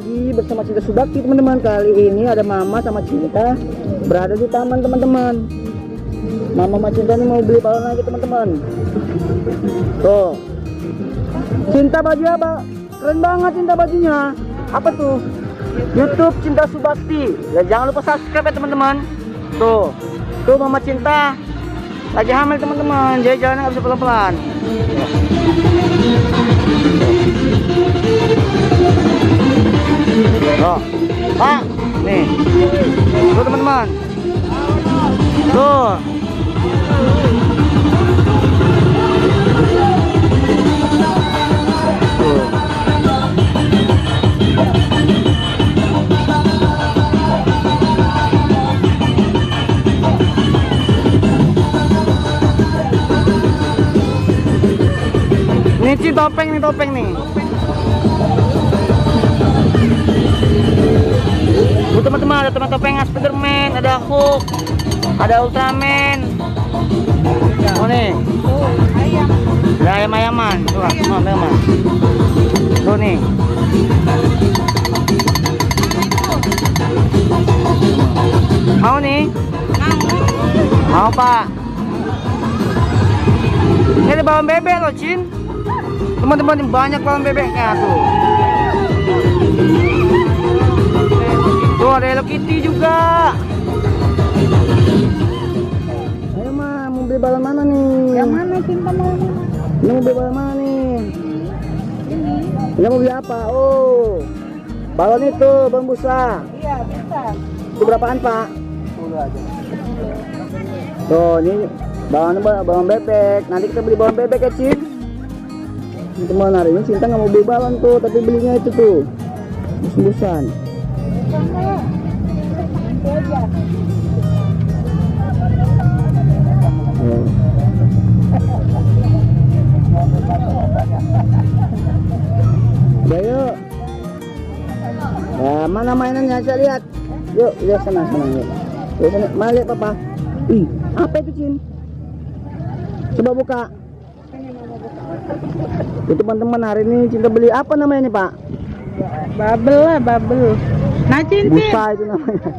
lagi bersama Cinta Subakti teman-teman. Kali ini ada Mama sama Cinta berada di taman teman-teman. Mama sama Cinta ini mau beli balon lagi teman-teman. Tuh, Cinta baju apa? Keren banget Cinta bajunya. Apa tuh? YouTube Cinta Subakti. Ya jangan lupa subscribe ya teman-teman. Tuh Mama Cinta lagi hamil teman-teman. Jadi jalannya nggak bisa pelan-pelan. Tuh, Pak, nih, tuh teman-teman, tuh. Ini topeng nih. Tuh teman-teman, ada topeng Spiderman, ada Hulk, ada Ultraman. Oh nih, ada ayam-ayaman. Tuh, ayam-ayaman. Tuh nih. Mau nih? Mau Pak. Ini ada balon bebek loh, Cin. Teman-teman, banyak balon bebeknya tuh. Tuh ada Hello Kitty juga. Ayo Ma, mau beli balon mana nih? Yang mana Cinta mau? Ini mau beli balon mana nih? Ini mau beli apa? Oh, balon itu, balon busa. Iya bisa. Itu berapaan Pak? 10 aja. Tuh, ini balon bebek. Nanti kita beli balon bebek ya Cin. Teman, hari ini Cinta nggak mau beli balon tuh, tapi belinya itu tuh bus-busan. Nanti aja. Udah yuk. Nah, mana mainannya? Saya lihat. Yuk, lihat sana yuk. Yuk sana, mana lihat Papa? Ih, apa itu Cin? Coba buka. Itu teman-teman, hari ini Cinta beli apa namanya nih Pak? Bubble lah, bubble. Nah Cinta. Busa itu namanya.